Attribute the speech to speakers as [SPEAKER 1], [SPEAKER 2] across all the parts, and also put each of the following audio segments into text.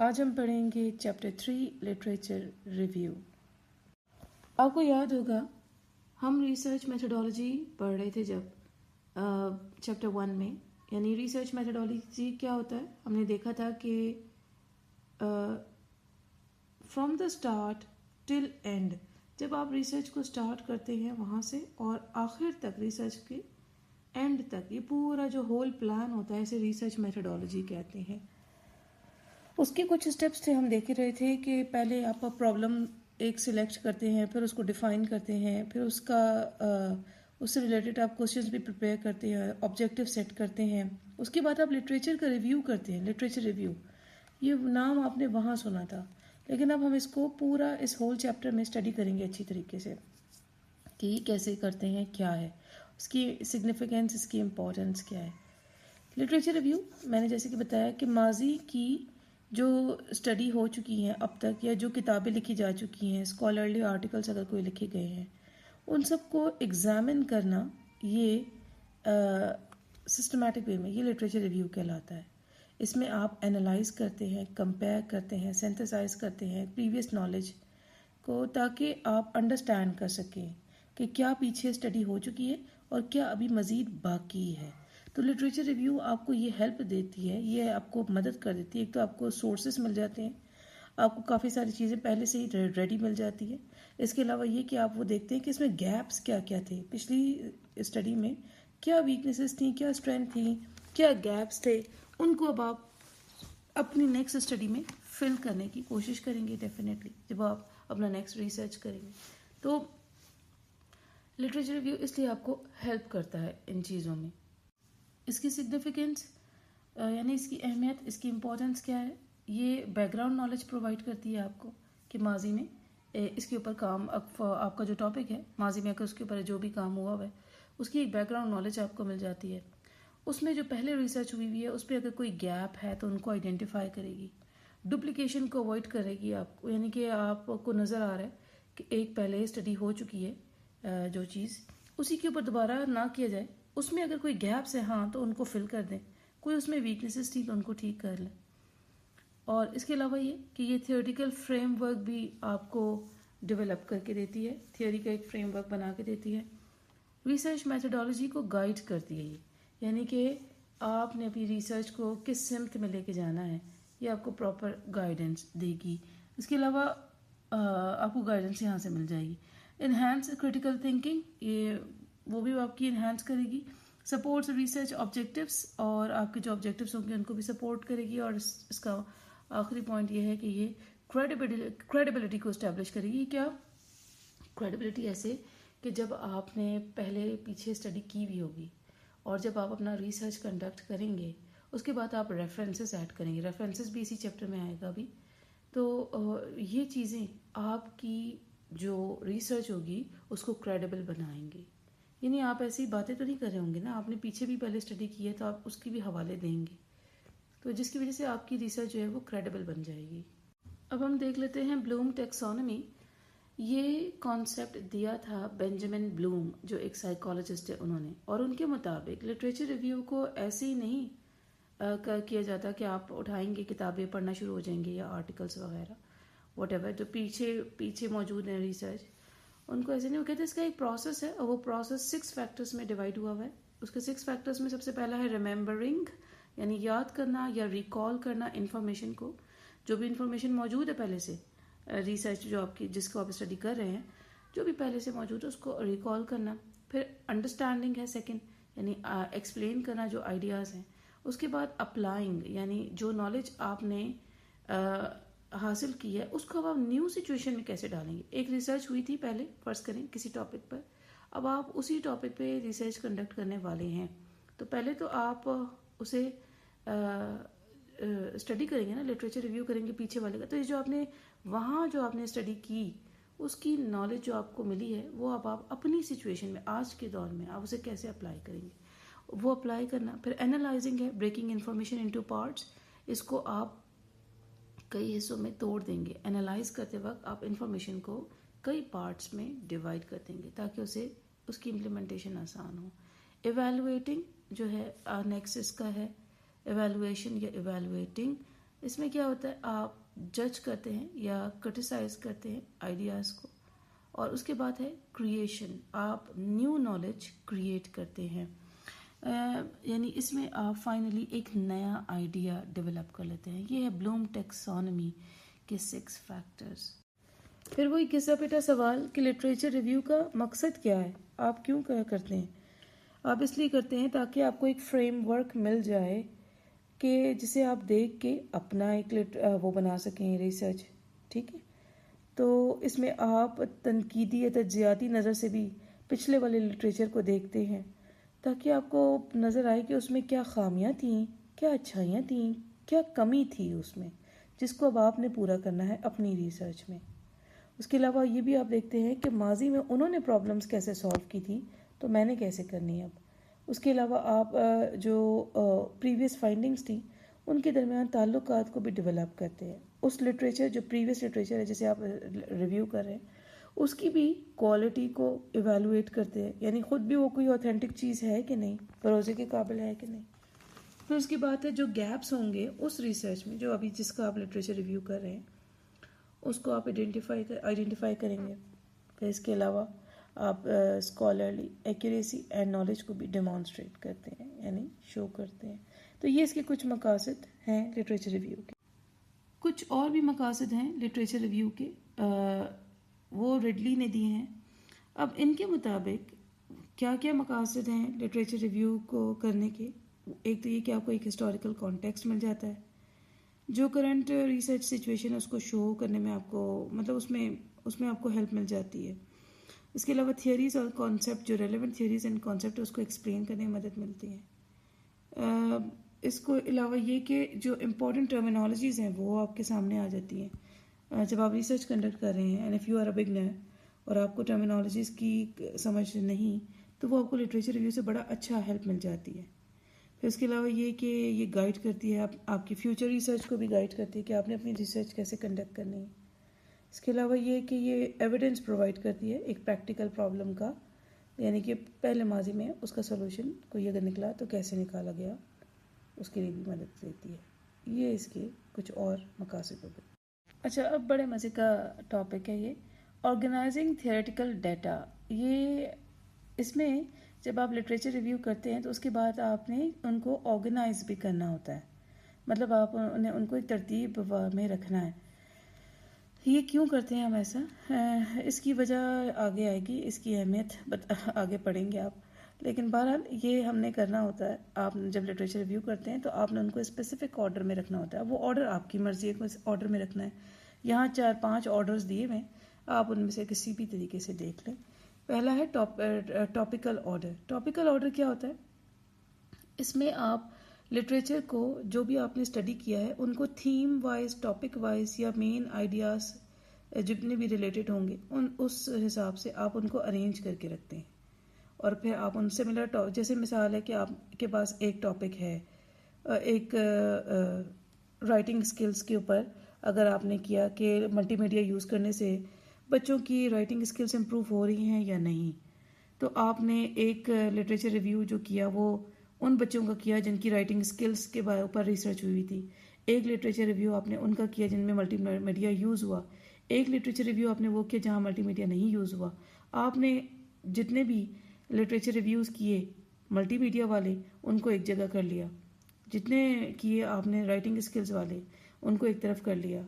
[SPEAKER 1] آج ہم پڑھیں گے چیپٹر 3 لٹریچر ریویو۔ آپ کو یاد ہوگا ہم ریسرچ میتھڈالوجی پڑھ رہے تھے جب چیپٹر 1 میں، یعنی ریسرچ میتھڈالوجی کیا ہوتا ہے۔ ہم نے دیکھا تھا کہ from the start till and, جب آپ ریسرچ کو اسٹارٹ کرتے ہیں وہاں سے اور آخر تک ریسرچ کے اینڈ تک، یہ پورا جو ہول پلان ہوتا ہے اسے ریسرچ میتھڈالوجی کہتے ہیں۔ اس کے کچھ اسٹیپس تھے، ہم دیکھ رہے تھے کہ پہلے آپ پرابلم ایک سلیکٹ کرتے ہیں، پھر اس کو ڈیفائن کرتے ہیں، پھر اس سے ریلیٹڈ آپ کوشچنز بھی پریپیئر کرتے ہیں، آبجیکٹیو سیٹ کرتے ہیں، اس کے بعد آپ لٹریچر کا ریویو کرتے ہیں۔ لٹریچر ریویو یہ نام آپ نے وہاں سنا تھا، لیکن اب ہم اس کو پورا اس ہول چیپٹر میں اسٹڈی کریں گے اچھی طریقے سے کہ یہ کیسے کرتے ہیں، کیا ہے اس کی سگنیفیکینس، اس کی امپورٹنس کیا ہے۔ لٹریچر ریویو میں نے جیسے کہ بتایا کہ ماضی کی جو اسٹڈی ہو چکی ہیں اب تک، یا جو کتابیں لکھی جا چکی ہیں، اسکالرلی آرٹیکلس اگر کوئی لکھے گئے ہیں، ان سب کو ایگزامن کرنا، یہ سسٹمیٹک وے میں یہ لٹریچر ریویو کہلاتا ہے۔ اس میں آپ انالائز کرتے ہیں، کمپیئر کرتے ہیں، سینتھسائز کرتے ہیں پریویس نالج کو، تاکہ آپ انڈرسٹینڈ کر سکیں کہ کیا پیچھے اسٹڈی ہو چکی ہے اور کیا ابھی مزید باقی ہے۔ تو لٹریچر ریویو آپ کو یہ ہیلپ دیتی ہے، یہ آپ کو مدد کر دیتی ہے۔ ایک تو آپ کو سورسز مل جاتے ہیں، آپ کو کافی ساری چیزیں پہلے سے ہی ریڈی مل جاتی ہے۔ اس کے علاوہ یہ کہ آپ وہ دیکھتے ہیں کہ اس میں گیپس کیا کیا تھے، پچھلی اسٹڈی میں کیا ویکنیسز تھیں، کیا اسٹرینتھ تھیں، کیا گیپس تھے، ان کو اب آپ اپنی نیکسٹ اسٹڈی میں فل کرنے کی کوشش کریں گے ڈیفینیٹلی، جب آپ اپنا نیکسٹ ریسرچ کریں گے۔ تو لٹریچر ریویو اس لیے آپ کو ہیلپ کرتا ہے ان چیزوں میں۔ اس کی سگنیفیکینس یعنی اس کی اہمیت، اس کی امپورٹنس کیا ہے، یہ بیک گراؤنڈ نالج پرووائڈ کرتی ہے آپ کو کہ ماضی میں اس کے اوپر کام، آپ کا جو ٹاپک ہے ماضی میں اگر اس کے اوپر جو بھی کام ہوا ہے اس کی ایک بیک گراؤنڈ نالج آپ کو مل جاتی ہے۔ اس میں جو پہلے ریسرچ ہوئی ہوئی ہے اس پہ اگر کوئی گیپ ہے تو ان کو آئیڈینٹیفائی کرے گی، ڈپلیکیشن کو اوائڈ کرے گی آپ کو، یعنی کہ آپ کو نظر آ رہا ہے کہ ایک پہلے اسٹڈی ہو چکی ہے جو چیز، اسی کے اوپر دوبارہ نہ کیا جائے، اس میں اگر کوئی گیپس ہیں ہاں تو ان کو فل کر دیں، کوئی اس میں ویکنیسز تھی تو ان کو ٹھیک کر لیں۔ اور اس کے علاوہ یہ کہ یہ تھیوریٹیکل فریم ورک بھی آپ کو ڈیولپ کر کے دیتی ہے، تھیوری کا ایک فریم ورک بنا کے دیتی ہے، ریسرچ میتھڈالوجی کو گائیڈ کرتی ہے یہ، یعنی کہ آپ نے اپنی ریسرچ کو کس سمت میں لے کے جانا ہے یہ آپ کو پراپر گائیڈنس دے گی۔ اس کے علاوہ آپ کو گائیڈنس یہاں سے مل جائے گی۔ انہینس کریٹیکل تھنکنگ، یہ وہ بھی آپ کی انہینس کرے گی، سپورٹس ریسرچ آبجیکٹیوس، اور آپ کے جو آبجیکٹیوس ہوں گے ان کو بھی سپورٹ کرے گی۔ اور اس کا آخری پوائنٹ یہ ہے کہ یہ کریڈیبلٹی کو اسٹیبلش کرے گی۔ کیا کریڈیبلٹی؟ ایسے کہ جب آپ نے پہلے پیچھے اسٹڈی کی ہوئی ہوگی اور جب آپ اپنا ریسرچ کنڈکٹ کریں گے اس کے بعد آپ ریفرنسز ایڈ کریں گے، ریفرنسز بھی اسی چیپٹر میں آئے گا ابھی، تو یہ چیزیں آپ کی جو ریسرچ ہوگی اس کو کریڈیبل بنائیں گے۔ یعنی آپ ایسی باتیں تو نہیں کر رہے ہوں گے نا، آپ نے پیچھے بھی پہلے اسٹڈی کی ہے تو آپ اس کی بھی حوالے دیں گے، تو جس کی وجہ سے آپ کی ریسرچ جو ہے وہ کریڈیبل بن جائے گی۔ اب ہم دیکھ لیتے ہیں بلوم ٹیکسانومی۔ یہ کانسیپٹ دیا تھا بینجامن بلوم، جو ایک سائیکالوجسٹ ہے انہوں نے، اور ان کے مطابق لٹریچر ریویو کو ایسے ہی نہیں کیا جاتا کہ آپ اٹھائیں گے کتابیں پڑھنا شروع ہو جائیں گے یا آرٹیکلس وغیرہ واٹ ایور جو پیچھے موجود ہیں ریسرچ، ان کو ایسے نہیں، وہ کہتے اس کا ایک پروسیس ہے، اور وہ پروسیس 6 فیکٹرز میں ڈیوائڈ ہوا ہے۔ اس کے 6 فیکٹرز میں سب سے پہلا ہے ریممبرنگ، یعنی یاد کرنا یا ریکال کرنا انفارمیشن کو، جو بھی انفارمیشن موجود ہے پہلے سے، ریسرچ جو آپ کی جس کو آپ اسٹڈی کر رہے ہیں جو بھی پہلے سے موجود ہے اس کو ریکال کرنا۔ پھر انڈرسٹینڈنگ ہے سیکنڈ، یعنی ایکسپلین کرنا جو آئیڈیاز ہیں۔ اس کے بعد اپلائنگ، یعنی جو نالج آپ نے حاصل کی ہے اس کو اب آپ نیو سچویشن میں کیسے ڈالیں گے۔ ایک ریسرچ ہوئی تھی پہلے، فرض کریں کسی ٹاپک پر، اب آپ اسی ٹاپک پہ ریسرچ کنڈکٹ کرنے والے ہیں، تو پہلے تو آپ اسے اسٹڈی کریں گے نا، لٹریچر ریویو کریں گے پیچھے والے کا، تو یہ جو آپ نے وہاں جو آپ نے اسٹڈی کی اس کی نالج جو آپ کو ملی ہے وہ اب آپ اپنی سچویشن میں آج کے دور میں آپ اسے کیسے اپلائی کریں گے، وہ اپلائی کرنا۔ پھر اینالائزنگ ہے، بریکنگ انفارمیشن انٹو پارٹس، اس کو آپ کئی حصوں میں توڑ دیں گے۔ اینالائز کرتے وقت آپ انفارمیشن کو کئی پارٹس میں ڈیوائڈ کر دیں گے تاکہ اس کی امپلیمنٹیشن آسان ہو۔ ایویلویٹنگ جو ہے نیکسٹ اس کا ہے ایویلویشن یا ایویلویٹنگ اس میں کیا ہوتا ہے، آپ جج کرتے ہیں یا کرٹیسائز کرتے ہیں آئیڈیاز کو، اور اس کے بعد ہے کریشن، آپ نیو نالج کریٹ کرتے ہیں. یعنی اس میں آپ فائنلی ایک نیا آئیڈیا ڈیولپ کر لیتے ہیں. یہ ہے بلوم ٹیکسانومی کے 6 فیکٹرز. پھر وہی گھسا پیٹا سوال کہ لٹریچر ریویو کا مقصد کیا ہے، آپ کیوں کرتے ہیں؟ آپ اس لیے کرتے ہیں تاکہ آپ کو ایک فریم ورک مل جائے کہ جسے آپ دیکھ کے اپنا ایک وہ بنا سکیں ریسرچ. ٹھیک ہے، تو اس میں آپ تنقیدی یا تجزیاتی نظر سے بھی پچھلے والے لٹریچر کو دیکھتے ہیں تاکہ آپ کو نظر آئے کہ اس میں کیا خامیاں تھیں، کیا اچھائیاں تھیں، کیا کمی تھی اس میں، جس کو اب آپ نے پورا کرنا ہے اپنی ریسرچ میں. اس کے علاوہ یہ بھی آپ دیکھتے ہیں کہ ماضی میں انہوں نے پرابلمس کیسے سالو کی تھی تو میں نے کیسے کرنی ہے اب. اس کے علاوہ آپ جو پریویس فائنڈنگس تھیں ان کے درمیان تعلقات کو بھی ڈیولپ کرتے ہیں. اس لٹریچر جو پریویس لٹریچر ہے جسے آپ ریویو کر رہے ہیں اس کی بھی کوالٹی کو ایویلویٹ کرتے ہیں، یعنی خود بھی وہ کوئی اوتھینٹک چیز ہے کہ نہیں، بھروسے کے قابل ہے کہ نہیں. پھر اس کی بات ہے جو گیپس ہوں گے اس ریسرچ میں، جو ابھی جس کا آپ لٹریچر ریویو کر رہے ہیں اس کو آپ آئیڈینٹیفائی کریں گے. پھر اس کے علاوہ آپ اسکالرلی ایکوریسی اینڈ نالج کو بھی ڈیمانسٹریٹ کرتے ہیں، یعنی شو کرتے ہیں. تو یہ اس کے کچھ مقاصد ہیں لٹریچر ریویو کے. کچھ اور بھی مقاصد ہیں لٹریچر ریویو کے، وہ ریڈلی نے دیے ہیں. اب ان کے مطابق کیا کیا مقاصد ہیں لٹریچر ریویو کو کرنے کے. ایک تو یہ کہ آپ کو ایک ہسٹوریکل کانٹیکسٹ مل جاتا ہے، جو کرنٹ ریسرچ سچویشن ہے اس کو شو کرنے میں آپ کو، مطلب اس میں آپ کو ہیلپ مل جاتی ہے. اس کے علاوہ تھیوریز اور کانسیپٹ، جو ریلیونٹ تھیوریز اینڈ کانسیپٹ اس کو ایکسپلین کرنے میں مدد ملتی ہے. اس کو علاوہ یہ کہ جو امپورٹنٹ ٹرمینالوجیز ہیں وہ آپ کے سامنے آ جاتی ہیں جب آپ ریسرچ کنڈکٹ کر رہے ہیں. And if you are a beginner اور آپ کو ٹرمینالوجیز کی سمجھ نہیں تو وہ آپ کو لٹریچر ریویو سے بڑا اچھا ہیلپ مل جاتی ہے. پھر اس کے علاوہ یہ کہ یہ گائیڈ کرتی ہے آپ کی فیوچر ریسرچ کو بھی گائیڈ کرتی ہے کہ آپ نے اپنی ریسرچ کیسے کنڈکٹ کرنی ہے. اس کے علاوہ یہ کہ یہ ایویڈنس پرووائڈ کرتی ہے ایک پریکٹیکل پرابلم کا، یعنی کہ پہلے ماضی میں اس کا سولوشن کوئی اگر نکلا تو کیسے نکالا گیا، اس کے لیے بھی مدد دیتی ہے. یہ اس کے کچھ اور مقاصد ہو گئے. اچھا، اب بڑے مزے کا ٹاپک ہے یہ آرگنائزنگ تھیوریٹیکل ڈیٹا. یہ اس میں جب آپ لٹریچر ریویو کرتے ہیں تو اس کے بعد آپ نے ان کو آرگنائز بھی کرنا ہوتا ہے، مطلب آپ نے ان کو ایک ترتیب میں رکھنا ہے. یہ کیوں کرتے ہیں ہم ایسا، اس کی وجہ آگے آئے گی، اس کی اہمیت آگے پڑھیں گے آپ. لیکن بہرحال یہ ہم نے کرنا ہوتا ہے. آپ جب لٹریچر ریویو کرتے ہیں تو آپ نے ان کو اسپیسیفک آرڈر میں رکھنا ہوتا ہے. وہ آرڈر آپ کی مرضی ہے کس آرڈر میں رکھنا ہے. یہاں 4-5 آرڈرز دیے ہوئے، آپ ان میں سے کسی بھی طریقے سے دیکھ لیں. پہلا ہے ٹاپیکل آرڈر. ٹاپیکل آرڈر کیا ہوتا ہے؟ اس میں آپ لٹریچر کو جو بھی آپ نے اسٹڈی کیا ہے ان کو تھیم وائز، ٹاپک وائز یا مین آئیڈیاز جتنے بھی ریلیٹڈ ہوں گے اس حساب سے آپ ان کو ارینج کر کے رکھتے ہیں. اور پھر آپ ان سے جیسے مثال ہے کہ آپ کے پاس ایک ٹاپک ہے، ایک رائٹنگ سکلز کے اوپر اگر آپ نے کیا کہ ملٹی میڈیا یوز کرنے سے بچوں کی رائٹنگ سکلز امپروو ہو رہی ہیں یا نہیں، تو آپ نے ایک لٹریچر ریویو جو کیا وہ ان بچوں کا کیا جن کی رائٹنگ سکلز کے اوپر ریسرچ ہوئی تھی. ایک لٹریچر ریویو آپ نے ان کا کیا جن میں ملٹی میڈیا یوز ہوا. ایک لٹریچر ریویو آپ نے وہ کیا جہاں ملٹی میڈیا نہیں یوز ہوا. آپ نے جتنے بھی لٹریچر ریویوز کیے ملٹی میڈیا والے ان کو ایک جگہ کر لیا، جتنے کیے آپ نے رائٹنگ سکلز والے ان کو ایک طرف کر لیا،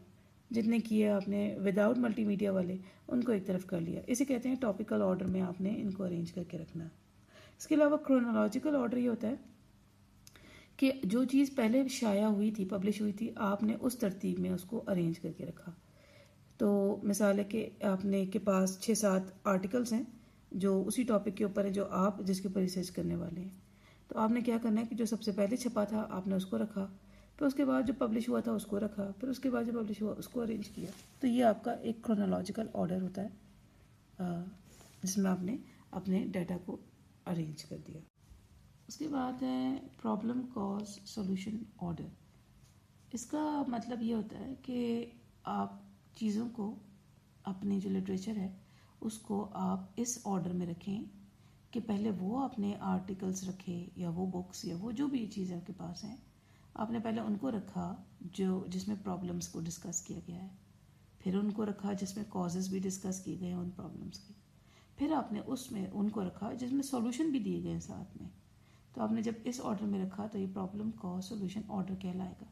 [SPEAKER 1] جتنے کیے آپ نے وداؤٹ ملٹی میڈیا والے ان کو ایک طرف کر لیا. اسے کہتے ہیں ٹاپیکل آرڈر میں آپ نے ان کو ارینج کر کے رکھنا. اس کے علاوہ کرونالوجیکل آرڈر یہ ہوتا ہے کہ جو چیز پہلے شائع ہوئی تھی، پبلش ہوئی تھی، آپ نے اس ترتیب میں اس کو ارینج کر کے رکھا. تو مثال ہے کہ آپ نے کے پاس 6-7 آرٹیکلز ہیں جو اسی ٹاپک کے اوپر ہیں جو آپ جس کے اوپر ریسرچ کرنے والے ہیں. تو آپ نے کیا کرنا ہے کہ جو سب سے پہلے چھپا تھا آپ نے اس کو رکھا، پھر اس کے بعد جو پبلش ہوا تھا اس کو رکھا، پھر اس کے بعد جو پبلش ہوا اس کو ارینج کیا. تو یہ آپ کا ایک کرونالوجیکل آرڈر ہوتا ہے جس میں آپ نے اپنے ڈیٹا کو ارینج کر دیا. اس کے بعد ہے پرابلم کاز سولوشن آرڈر. اس کا مطلب یہ ہوتا ہے کہ آپ چیزوں کو، اپنی جو لٹریچر ہے اس کو آپ اس آرڈر میں رکھیں کہ پہلے وہ اپنے آرٹیکلز رکھے یا وہ بکس یا وہ جو بھی چیزیں آپ کے پاس ہیں آپ نے پہلے ان کو رکھا جس میں پرابلمس کو ڈسکس کیا گیا ہے، پھر ان کو رکھا جس میں کازز بھی ڈسکس کیے گئے ہیں ان پرابلمس کی، پھر آپ نے اس میں ان کو رکھا جس میں سولوشن بھی دیے گئے ہیں ساتھ میں. تو آپ نے جب اس آرڈر میں رکھا تو یہ پرابلم کاز سولوشن آرڈر کہلائے گا.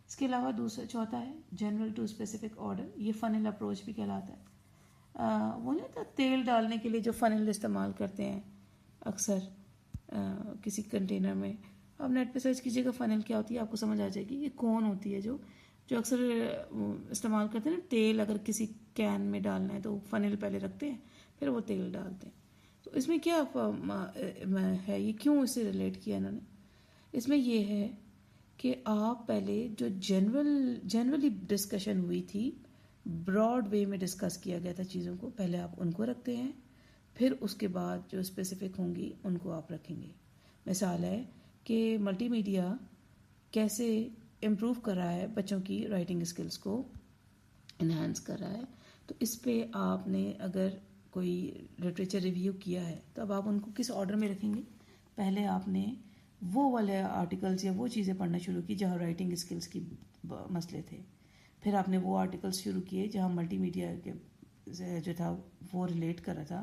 [SPEAKER 1] اس کے علاوہ چوتھا ہے جنرل ٹو اسپیسیفک آرڈر، یہ فنل اپروچ بھی کہلاتا ہے. وہ نہیں تھا تیل ڈالنے کے لیے جو فنل استعمال کرتے ہیں اکثر کسی کنٹینر میں، آپ نیٹ پہ سرچ کیجیے گا فنل کیا ہوتی ہے، آپ کو سمجھ آ جائے گی. یہ کون ہوتی ہے جو اکثر استعمال کرتے ہیں نا، تیل اگر کسی کین میں ڈالنا ہے تو فنل پہلے رکھتے ہیں پھر وہ تیل ڈالتے ہیں. تو اس میں کیا ہے، یہ کیوں اسے ریلیٹ کیا انہوں نے؟ اس میں یہ ہے کہ آپ پہلے جو جنرلی ڈسکشن ہوئی تھی، براڈ وے میں ڈسکس کیا گیا تھا چیزوں کو، پہلے آپ ان کو رکھتے ہیں، پھر اس کے بعد جو اسپیسیفک ہوں گی ان کو آپ رکھیں گے. مثال ہے کہ ملٹی میڈیا کیسے امپروو کر رہا ہے بچوں کی رائٹنگ اسکلس کو انہینس کر رہا ہے. تو اس پہ آپ نے اگر کوئی لٹریچر ریویو کیا ہے تو اب آپ ان کو کس آرڈر میں رکھیں گے؟ پہلے آپ نے وہ والے آرٹیکلس یا وہ چیزیں پڑھنا شروع کی جہاں رائٹنگ اسکلس کی مسئلے تھے، پھر آپ نے وہ آرٹیکلس شروع کیے جہاں ملٹی میڈیا کے جو تھا وہ ریلیٹ کر رہا تھا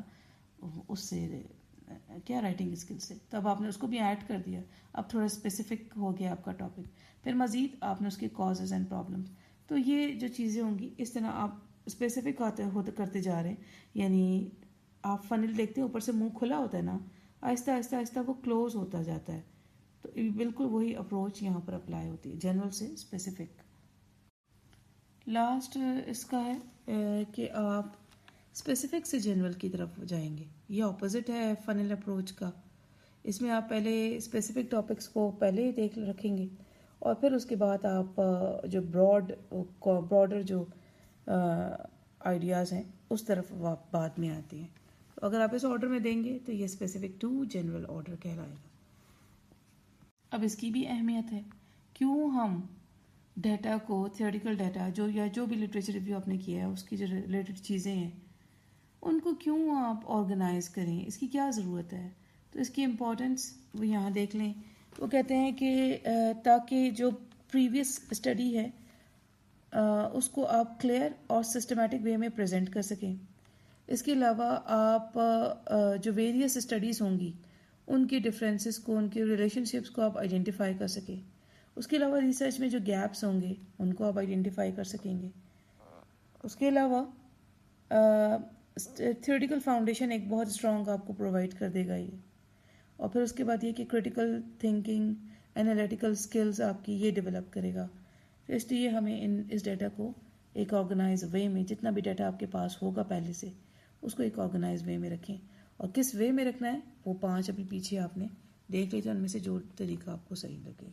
[SPEAKER 1] اس سے کیا رائٹنگ اسکل سے، تب آپ نے اس کو بھی ایڈ کر دیا. اب تھوڑا اسپیسیفک ہو گیا آپ کا ٹاپک، پھر مزید آپ نے اس کے کازز اینڈ پرابلمس. تو یہ جو چیزیں ہوں گی اس طرح آپ اسپیسیفک ہوتے کرتے جا رہے ہیں. یعنی آپ فنل دیکھتے ہیں اوپر سے منہ کھلا ہوتا ہے نا، آہستہ آہستہ آہستہ وہ کلوز ہوتا جاتا ہے. تو بالکل وہی اپروچ یہاں پر اپلائی ہوتی ہے، جنرل سے اسپیسیفک. لاسٹ اس کا ہے کہ آپ اسپیسیفک سے جنرل کی طرف جائیں گے. یہ اپوزٹ ہے فنل اپروچ کا. اس میں آپ پہلے اسپیسیفک ٹاپکس کو پہلے دیکھ رکھیں گے اور پھر اس کے بعد آپ جو براڈر جو آئیڈیاز ہیں اس طرف بعد میں آتے ہیں. تو اگر آپ اس آرڈر میں دیں گے تو یہ اسپیسیفک ٹو جنرل آرڈر کہلائے گا. اب اس کی بھی اہمیت ہے، کیوں ہم ڈیٹا کو تھیوریٹیکل ڈیٹا جو بھی لٹریچر ریویو آپ نے کیا ہے اس کی جو ریلیٹڈ چیزیں ہیں ان کو کیوں آپ آرگنائز کریں، اس کی کیا ضرورت ہے. تو اس کی امپورٹنس وہ یہاں دیکھ لیں. وہ کہتے ہیں کہ تاکہ جو پریویس اسٹڈی ہے اس کو آپ کلیئر اور سسٹمیٹک وے میں پریزنٹ کر سکیں. اس کے علاوہ آپ جو ویریس اسٹڈیز ہوں گی ان کی ڈفرینسز کو، ان کی ریلیشن شپس کو آپ آئیڈینٹیفائی کر سکیں. اس کے علاوہ ریسرچ میں جو گیپس ہوں گے ان کو آپ آئیڈینٹیفائی کر سکیں گے. اس کے علاوہ تھیوریٹیکل فاؤنڈیشن ایک بہت اسٹرانگ آپ کو پرووائڈ کر دے گا یہ. اور پھر اس کے بعد یہ کہ کریٹیکل تھنکنگ، انالیٹیکل سکلز آپ کی یہ ڈیولپ کرے گا. تو اس لیے ہمیں اس ڈیٹا کو ایک آرگنائز وے میں، جتنا بھی ڈیٹا آپ کے پاس ہوگا پہلے سے اس کو ایک آرگنائز وے میں رکھیں. اور کس وے میں رکھنا ہے وہ 5 ابھی پیچھے آپ نے دیکھ لیتے ان میں سے جو طریقہ آپ کو صحیح لگے.